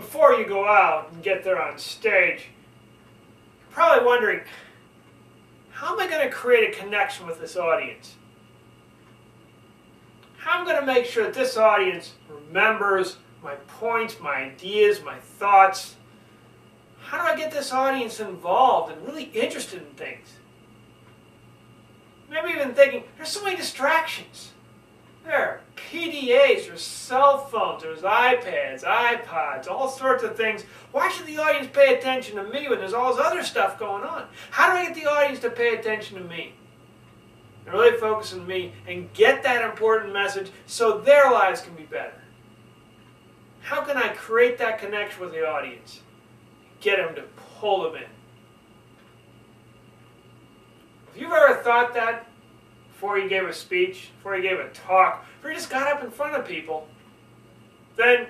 before you go out and get there on stage, you're probably wondering, how am I going to create a connection with this audience? How am I going to make sure that this audience remembers my points, my ideas, my thoughts? How do I get this audience involved and really interested in things? Maybe even thinking, there's so many distractions. There are PDAs, there's cell phones, there's iPads, iPods, all sorts of things. Why should the audience pay attention to me when there's all this other stuff going on? How do I get the audience to pay attention to me? And really focus on me and get that important message so their lives can be better. How can I create that connection with the audience? Get them to pull them in. If you've ever thought that before you gave a speech, before you gave a talk, before you just got up in front of people, then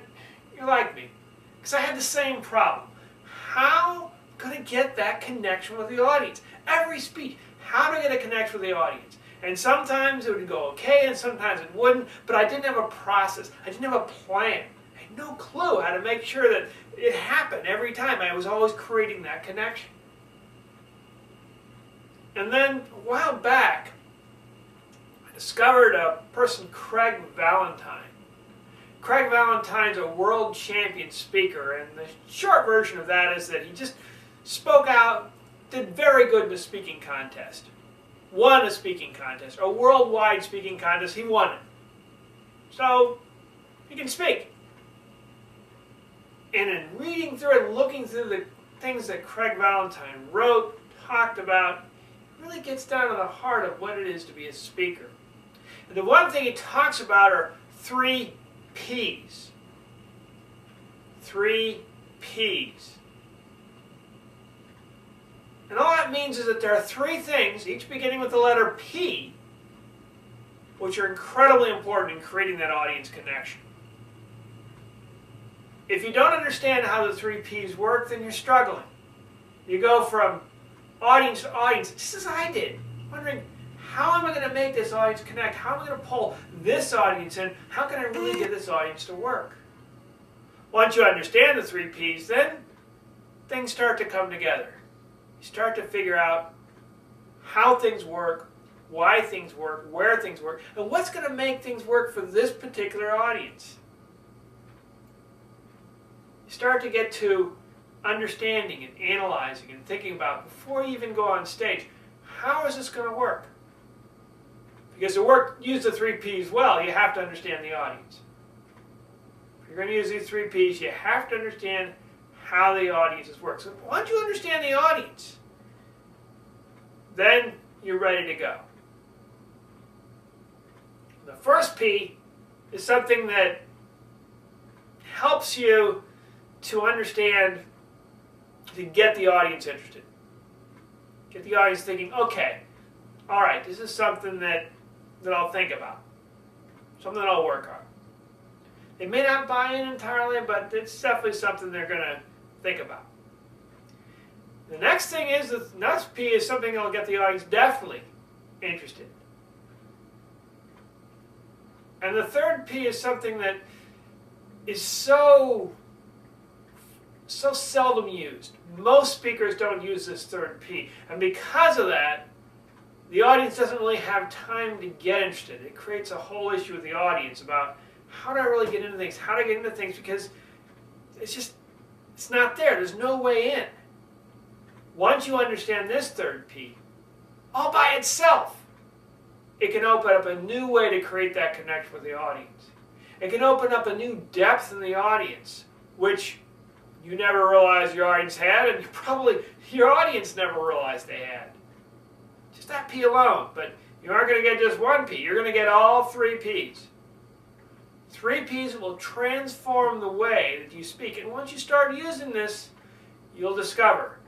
you're like me. Because I had the same problem. How can I get that connection with the audience? Every speech, how do I get a connection with the audience? And sometimes it would go okay, and sometimes it wouldn't, but I didn't have a process. I didn't have a plan. I had no clue how to make sure that it happened every time. I was always creating that connection. And then, a while back, I discovered a person, Craig Valentine. Craig Valentine's a world champion speaker, and the short version of that is that he just spoke out, did very good in a speaking contest. Won a speaking contest, a worldwide speaking contest, he won it. So, he can speak. And in reading through and looking through the things that Craig Valentine wrote, talked about, it really gets down to the heart of what it is to be a speaker. And the one thing he talks about are 3 P's. 3 P's. And all that means is that there are 3 things, each beginning with the letter P, which are incredibly important in creating that audience connection. If you don't understand how the 3 P's work, then you're struggling. You go from audience to audience, just as I did, wondering, how am I going to make this audience connect? How am I going to pull this audience in? How can I really get this audience to work? Once you understand the 3 P's, then things start to come together. You start to figure out how things work, why things work, where things work, and what's going to make things work for this particular audience. You start to get to understanding and analyzing and thinking about, before you even go on stage, how is this going to work? Because to use the 3 P's well, you have to understand the audience. If you're going to use these 3 P's, you have to understand how the audiences work. So once you understand the audience, then you're ready to go. The first P is something that helps you to understand, to get the audience interested. Get the audience thinking, okay, all right, this is something that I'll think about. Something that I'll work on. They may not buy in entirely, but it's definitely something they're going to think about. The next thing is, the next P is something that will get the audience definitely interested. And the third P is something that is so seldom used. Most speakers don't use this third P. And because of that, the audience doesn't really have time to get interested. It creates a whole issue with the audience about, how do I really get into things? How do I get into things? Because it's not there. There's no way in. Once you understand this third P, all by itself, it can open up a new way to create that connection with the audience. It can open up a new depth in the audience, which you never realized your audience had, and probably your audience never realized they had. Just that P alone. But you aren't going to get just 1 P. You're going to get all 3 P's. 3 P's will transform the way that you speak. And once you start using this, you'll discover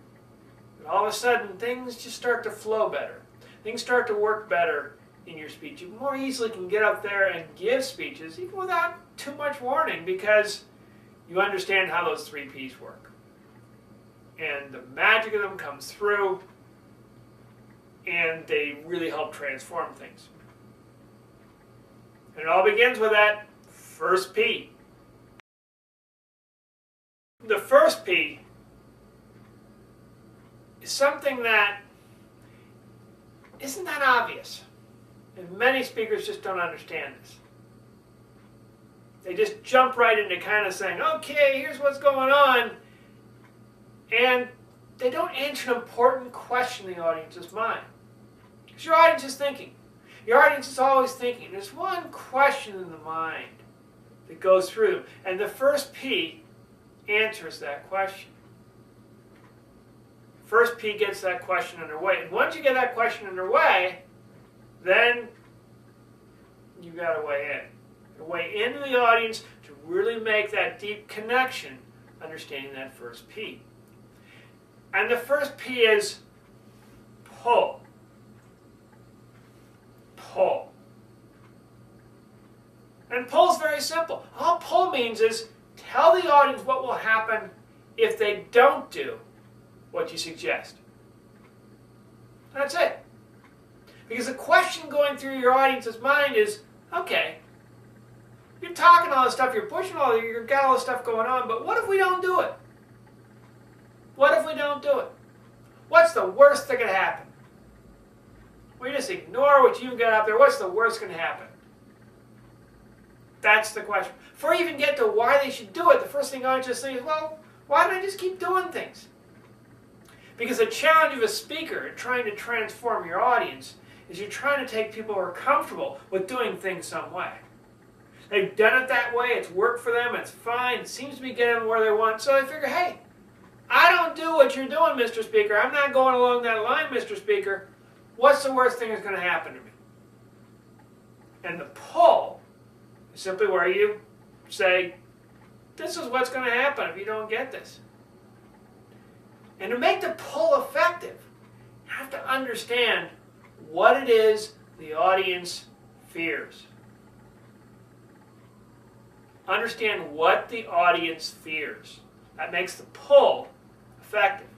that all of a sudden things just start to flow better. Things start to work better in your speech. You more easily can get up there and give speeches, even without too much warning, because you understand how those 3 P's work. And the magic of them comes through, and they really help transform things. And it all begins with that first P. The first P is something that isn't that obvious. And many speakers just don't understand this. They just jump right into kind of saying, okay, here's what's going on. And they don't answer an important question in the audience's mind. Because your audience is thinking. Your audience is always thinking. There's one question in the mind that goes through them. And the first P answers that question. First P gets that question underway. And once you get that question underway, then you got to weigh in. You weigh into the audience to really make that deep connection, understanding that first P. And the first P is pull. Pull. And pull is very simple. All pull means is tell the audience what will happen if they don't do what you suggest. That's it. Because the question going through your audience's mind is, okay, you're talking all this stuff, you're pushing all, you've got all this stuff going on, but what if we don't do it? What if we don't do it? What's the worst that could happen? We just ignore what you've got out there. What's the worst that can happen? That's the question. Before you even get to why they should do it, the first thing the audience is saying is, well, why don't I just keep doing things? Because the challenge of a speaker in trying to transform your audience is you're trying to take people who are comfortable with doing things some way. They've done it that way, it's worked for them, it's fine, it seems to be getting them where they want, so they figure, hey, I don't do what you're doing, Mr. Speaker. I'm not going along that line, Mr. Speaker. What's the worst thing that's going to happen to me? And the pull is simply where you say, this is what's going to happen if you don't get this. And to make the pull effective, you have to understand what it is the audience fears. Understand what the audience fears. That makes the pull effective.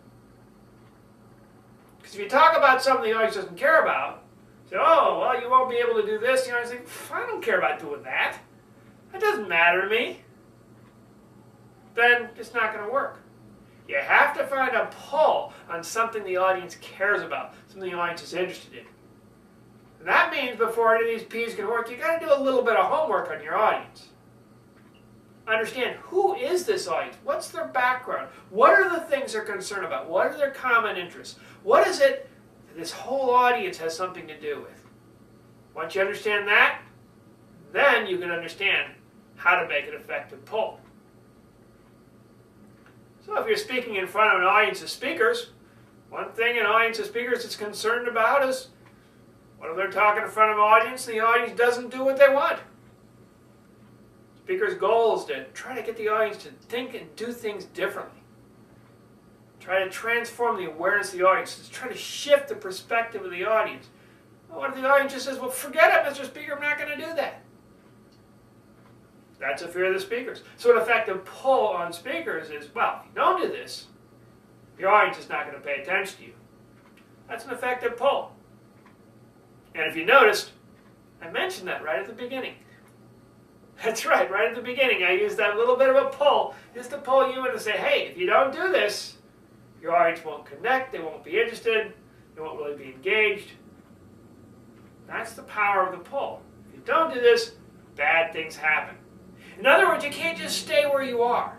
Because if you talk about something the audience doesn't care about, say, oh, well, you won't be able to do this, the audience thinks, I don't care about doing that. That doesn't matter to me. Then it's not going to work. You have to find a pull on something the audience cares about, something the audience is interested in. And that means before any of these P's can work, you've got to do a little bit of homework on your audience. Understand, who is this audience? What's their background? What are the things they're concerned about? What are their common interests? What is it that this whole audience has something to do with? Once you understand that, then you can understand how to make an effective pull. So if you're speaking in front of an audience of speakers, one thing an audience of speakers is concerned about is what if they're talking in front of an audience and the audience doesn't do what they want? Speaker's goal is to try to get the audience to think and do things differently. Try to transform the awareness of the audience. Just try to shift the perspective of the audience. Well, what if the audience just says, well, forget it, Mr. Speaker, I'm not going to do that. That's a fear of the speakers. So an effective pull on speakers is, well, if you don't do this, your audience is not going to pay attention to you. That's an effective pull. And if you noticed, I mentioned that right at the beginning. That's right at the beginning. I used that little bit of a pull just to pull you in and say, hey, if you don't do this, your audience won't connect, they won't be interested, they won't really be engaged. That's the power of the pull. If you don't do this, bad things happen. In other words, you can't just stay where you are.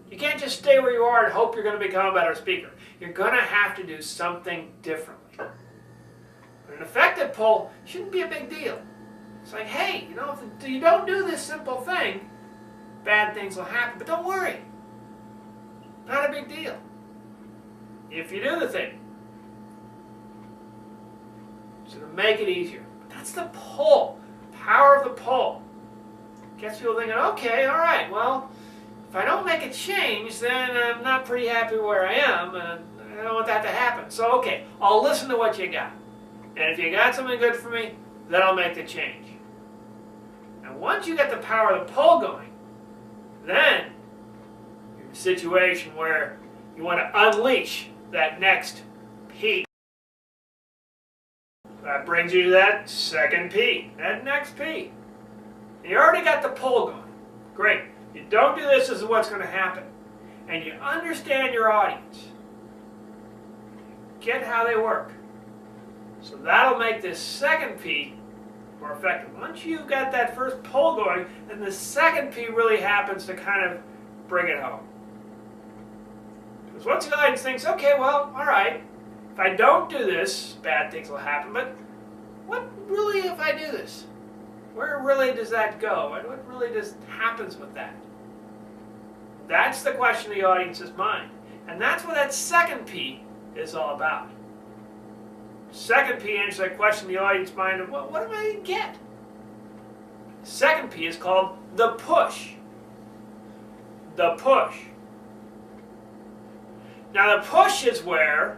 You can't just stay where you are and hope you're going to become a better speaker. You're going to have to do something differently. But an effective pull shouldn't be a big deal. It's like, hey, you know, if you don't do this simple thing, bad things will happen. But don't worry. Not a big deal. If you do the thing. So to make it easier. But that's the pull. Power of the pull. Gets people thinking, okay, all right, well, if I don't make a change, then I'm not pretty happy where I am, and I don't want that to happen. So, okay, I'll listen to what you got. And if you got something good for me, then I'll make the change. And once you get the power of the pull going, then you're in a situation where you want to unleash that next P. That brings you to that second P, that next P. You already got the pull going. Great. If you don't do this, this is what's going to happen. and you understand your audience, get how they work. So that'll make this second P more effective. Once you've got that first pull going, then the second P really happens to kind of bring it home. Because once the audience thinks, okay, well, all right, if I don't do this, bad things will happen, but what really if I do this? Where really does that go? And what really happens with that? That's the question in the audience's mind. And that's what that second P is all about. Second P answers that question in the audience's mind of, well, what am I going to get? Second P is called the push. The push. Now the push is where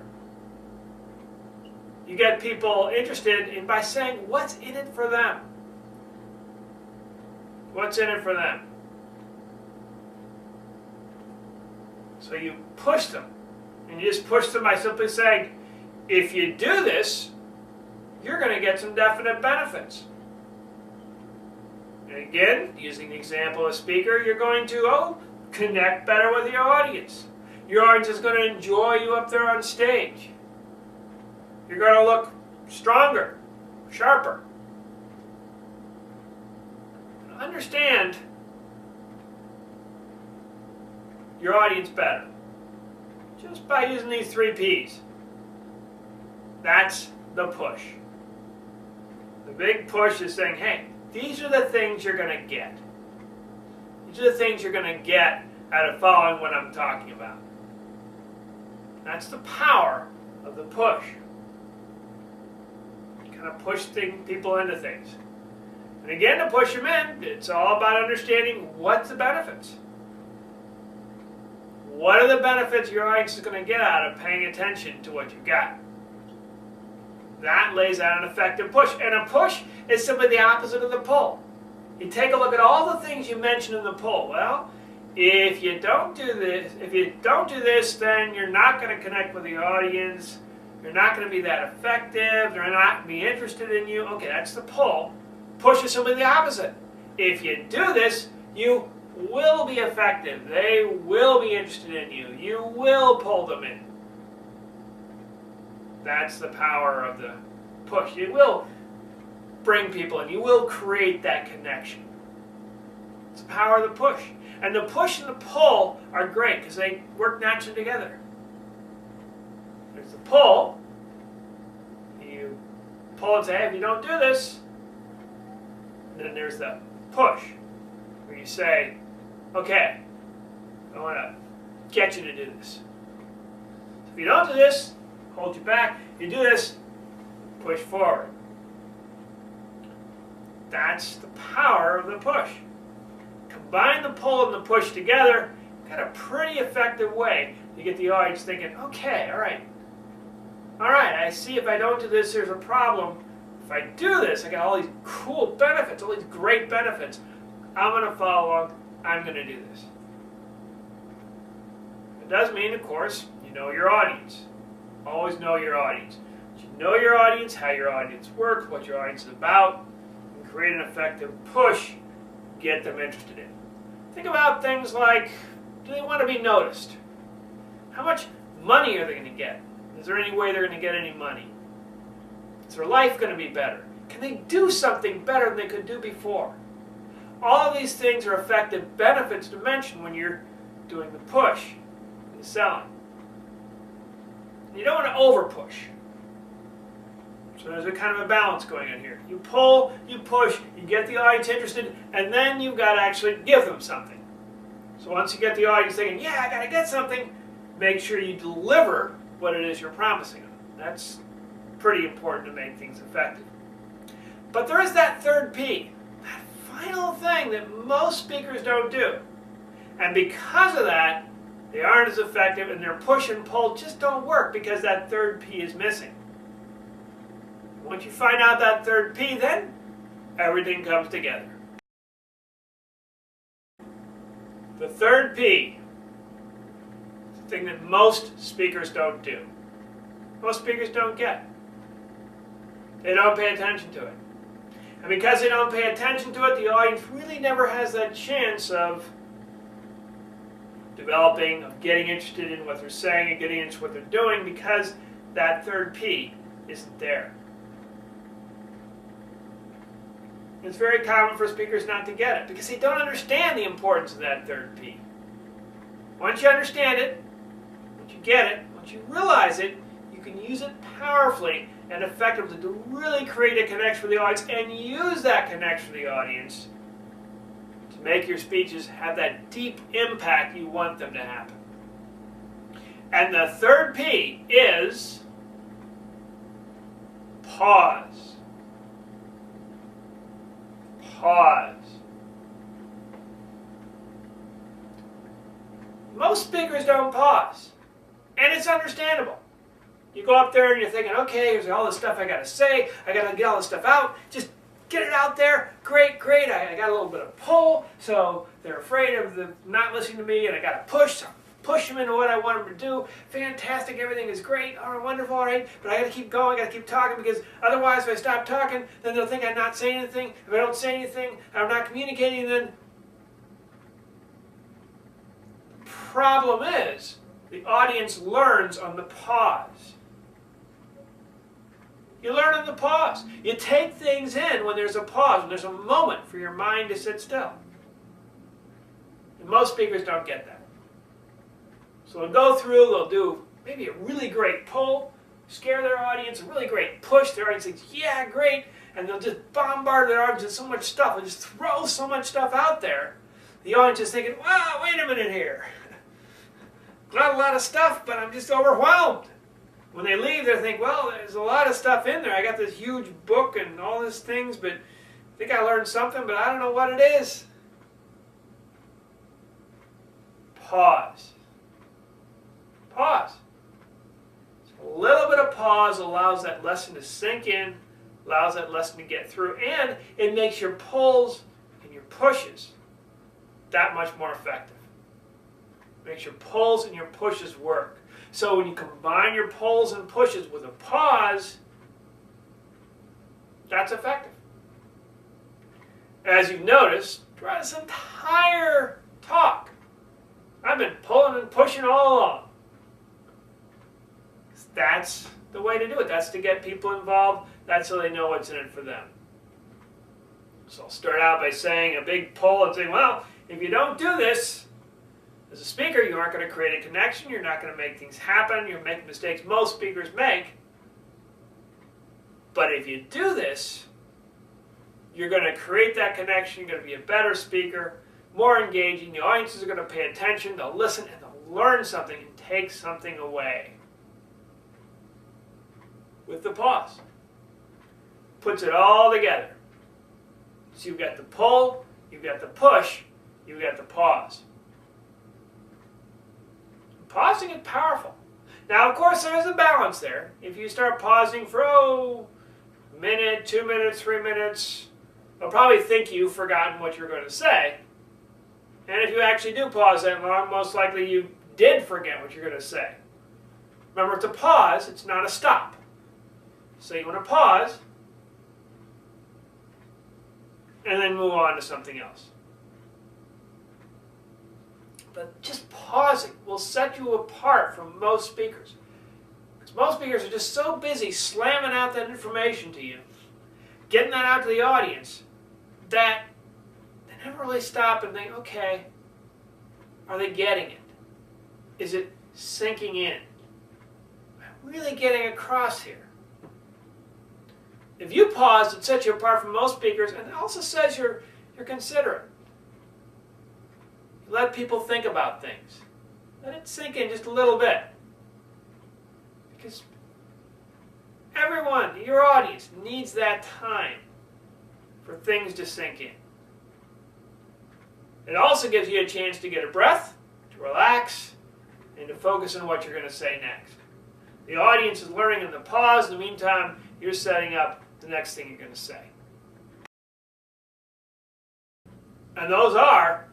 you get people interested in by saying, what's in it for them? What's in it for them? So you push them. And you just push them by simply saying, if you do this, you're going to get some definite benefits. And again, using the example of a speaker, you're going to connect better with your audience. Your audience is going to enjoy you up there on stage. You're going to look stronger, sharper. Understand your audience better just by using these 3 Ps. That's the push. The big push is saying, hey, these are the things you're going to get. These are the things you're going to get out of following what I'm talking about. That's the power of the push. Kind of push people into things. And again, to push them in, it's all about understanding what's the benefits. What are the benefits your audience is going to get out of paying attention to what you've got? That lays out an effective push. And a push is simply the opposite of the pull. You take a look at all the things you mentioned in the pull. Well, if you don't do this, then you're not going to connect with the audience. You're not going to be that effective. They're not going to be interested in you. Okay, that's the pull. Push is simply the opposite. If you do this, you will be effective. They will be interested in you. You will pull them in. That's the power of the push. You will bring people in. You will create that connection. It's the power of the push. And the push and the pull are great because they work naturally together. There's the pull. You pull and say, hey, if you don't do this, and then there's the push, where you say, okay, I want to get you to do this. So if you don't do this, hold you back. If you do this, push forward. That's the power of the push. Combine the pull and the push together, you've got a pretty effective way to get the audience thinking, okay, all right, I see if I don't do this, there's a problem. If I do this, I got all these cool benefits, all these great benefits. I'm going to follow along. I'm going to do this. It does mean, of course, you know your audience. Always know your audience. You know your audience, how your audience works, what your audience is about, and create an effective push, get them interested in. Think about things like, do they want to be noticed? How much money are they going to get? Is there any way they're going to get any money? Is their life going to be better? Can they do something better than they could do before? All of these things are effective benefits to mention when you're doing the push and the selling. You don't want to over-push. So there's a kind of a balance going on here. You pull, you push, you get the audience interested, and then you've got to actually give them something. So once you get the audience thinking, yeah, I got to get something, make sure you deliver what it is you're promising them. That's pretty important to make things effective. But there is that third P, that final thing that most speakers don't do. And because of that, they aren't as effective, and their push and pull just don't work because that third P is missing. Once you find out that third P, then everything comes together. The third P is the thing that most speakers don't do. Most speakers don't get. They don't pay attention to it. And because they don't pay attention to it, the audience really never has that chance of developing, of getting interested in what they're saying and getting into what they're doing, because that third P isn't there. It's very common for speakers not to get it because they don't understand the importance of that third P. Once you understand it, once you get it, once you realize it, you can use it powerfully and effectively to really create a connection with the audience and use that connection with the audience to make your speeches have that deep impact you want them to have. And the third P is pause. Pause. Most speakers don't pause, and it's understandable. You go up there and you're thinking, okay, here's all this stuff I got to say. I got to get all this stuff out. Just get it out there. Great, great. I got a little bit of pull, so they're afraid of not listening to me, and I got to push. So push them into what I want them to do. Fantastic. Everything is great. All right, wonderful. All right, but I got to keep going. I got to keep talking because otherwise, if I stop talking, then they'll think I'm not saying anything. If I don't say anything, I'm not communicating. Then the problem is the audience learns on the pause. You learn on the pause. You take things in when there's a pause, when there's a moment for your mind to sit still. And most speakers don't get that. So they'll go through, they'll do maybe a really great pull, scare their audience, a really great push. Their audience thinks, yeah, great. And they'll just bombard their audience with so much stuff. They'll just throw so much stuff out there. The audience is thinking, wow, wait a minute here. Got a lot of stuff, but I'm just overwhelmed. When they leave, they think, well, there's a lot of stuff in there. I got this huge book and all these things, but I think I learned something, but I don't know what it is. Pause. Pause. So a little bit of pause allows that lesson to sink in, allows that lesson to get through, and it makes your pulls and your pushes that much more effective. It makes your pulls and your pushes work. So when you combine your pulls and pushes with a pause, that's effective. As you've noticed, throughout this entire talk, I've been pulling and pushing all along. That's the way to do it. That's to get people involved. That's so they know what's in it for them. So I'll start out by saying a big pull and saying, well, if you don't do this, as a speaker, you aren't going to create a connection. You're not going to make things happen. You're making mistakes most speakers make. But if you do this, you're going to create that connection. You're going to be a better speaker, more engaging. The audiences are going to pay attention. They'll listen and they'll learn something and take something away. With the pause. Puts it all together. So you've got the pull, you've got the push, you've got the pause. Pausing is powerful. Now, of course, there is a balance there. If you start pausing for, a minute, 2 minutes, 3 minutes, they'll probably think you've forgotten what you're going to say. And if you actually do pause that long, most likely you did forget what you're going to say. Remember, to pause, it's not a stop. So you want to pause, and then move on to something else. But just pausing will set you apart from most speakers. Because most speakers are just so busy slamming out that information to you, getting that out to the audience, that they never really stop and think, okay, are they getting it? Is it sinking in? Am I really getting across here? If you pause, it sets you apart from most speakers, and it also says you're considerate. You let people think about things. Let it sink in just a little bit. Because everyone, your audience, needs that time for things to sink in. It also gives you a chance to get a breath, to relax, and to focus on what you're going to say next. The audience is learning in the pause. In the meantime, you're setting up the next thing you're going to say. And those are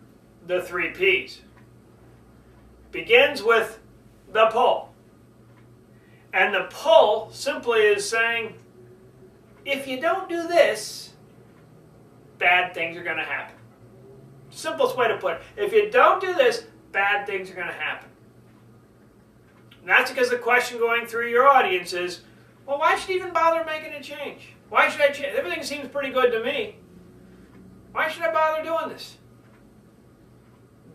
the 3 Ps. Begins with the pull. And the pull simply is saying, if you don't do this, bad things are going to happen. Simplest way to put it. If you don't do this, bad things are going to happen. And that's because the question going through your audience is, well, why should I even bother making a change? Why should I change? Everything seems pretty good to me. Why should I bother doing this?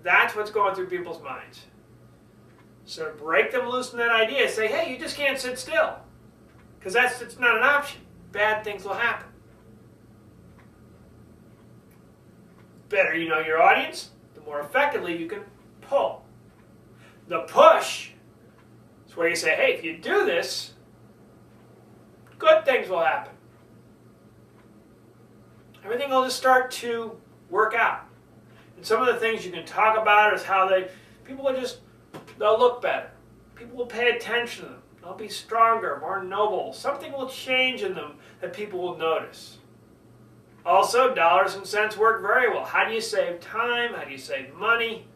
That's what's going through people's minds. So break them loose from that idea. Say, hey, you just can't sit still. Because it's not an option. Bad things will happen. Better you know your audience, the more effectively you can pull. The push is where you say, hey, if you do this, good things will happen. Everything will just start to work out. And some of the things you can talk about is how they'll look better. People will pay attention to them. They'll be stronger, more noble. Something will change in them that people will notice. Also, dollars and cents work very well. How do you save time? How do you save money?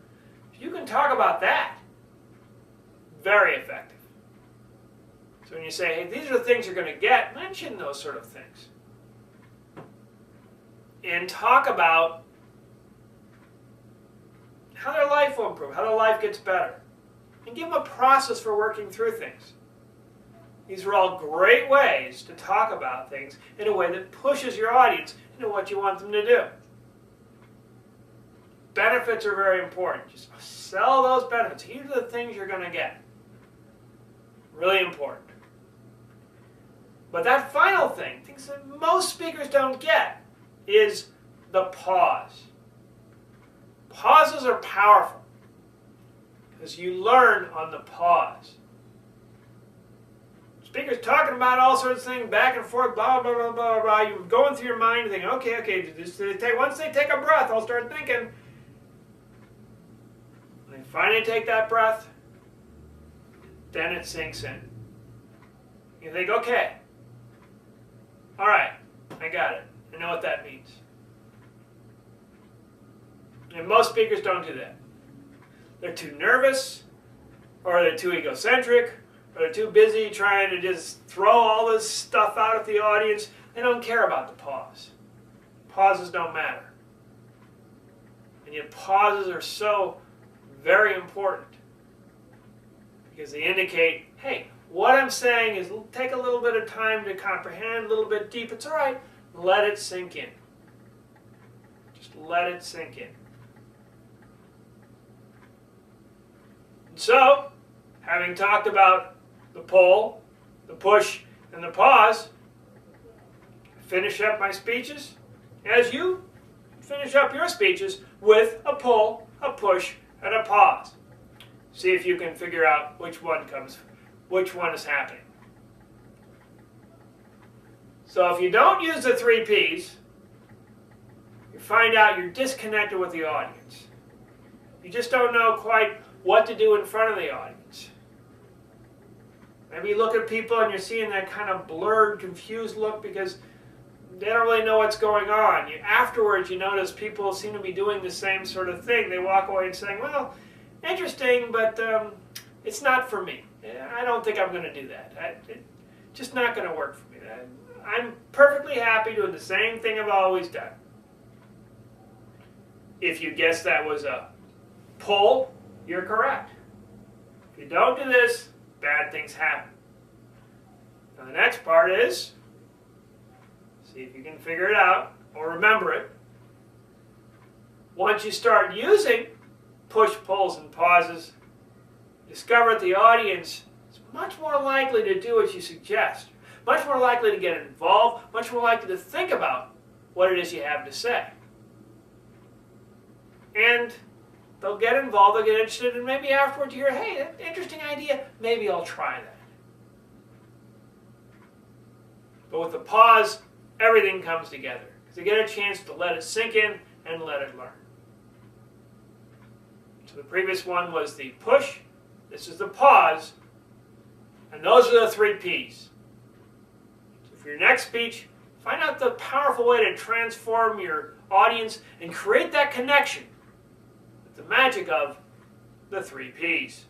If you can talk about that, very effective. So when you say, hey, these are the things you're going to get, mention those sort of things. And talk about how their life will improve, how their life gets better. And give them a process for working through things. These are all great ways to talk about things in a way that pushes your audience into what you want them to do. Benefits are very important. Just sell those benefits. Here are the things you're going to get. Really important. But that final thing, things that most speakers don't get, is the pause. Pauses are powerful because you learn on the pause. Speakers talking about all sorts of things, back and forth, blah, blah, blah, blah, blah. You're going through your mind thinking, okay, once they take a breath, I'll start thinking. When they finally take that breath, then it sinks in. You think, okay, all right, I got it. I know what that means. And most speakers don't do that. They're too nervous, or they're too egocentric, or they're too busy trying to just throw all this stuff out at the audience. They don't care about the pause. Pauses don't matter. And yet pauses are so very important because they indicate, hey, what I'm saying is take a little bit of time to comprehend, a little bit deep. It's all right. Let it sink in. Just let it sink in. So, having talked about the pull, the push, and the pause, I finish up my speeches as you finish up your speeches with a pull, a push, and a pause. See if you can figure out which one is happening. So if you don't use the 3 Ps, you find out you're disconnected with the audience. You just don't know quite what to do in front of the audience. Maybe you look at people and you're seeing that kind of blurred, confused look because they don't really know what's going on. Afterwards, you notice people seem to be doing the same sort of thing. They walk away and saying, well, interesting, but it's not for me. I don't think I'm going to do that. It's just not going to work for me. I'm perfectly happy doing the same thing I've always done. If you guessed that was a pull, you're correct. If you don't do this, bad things happen. Now the next part is, see if you can figure it out or remember it. Once you start using push, pulls, and pauses, discover that the audience is much more likely to do what you suggest, much more likely to get involved, much more likely to think about what it is you have to say. And they'll get involved, they'll get interested, and maybe afterwards you hear, hey, that's an interesting idea, maybe I'll try that. But with the pause, everything comes together. Because they get a chance to let it sink in and let it learn. So the previous one was the push, this is the pause, and those are the 3 Ps. So for your next speech, find out the powerful way to transform your audience and create that connection with the magic of the 3 Ps.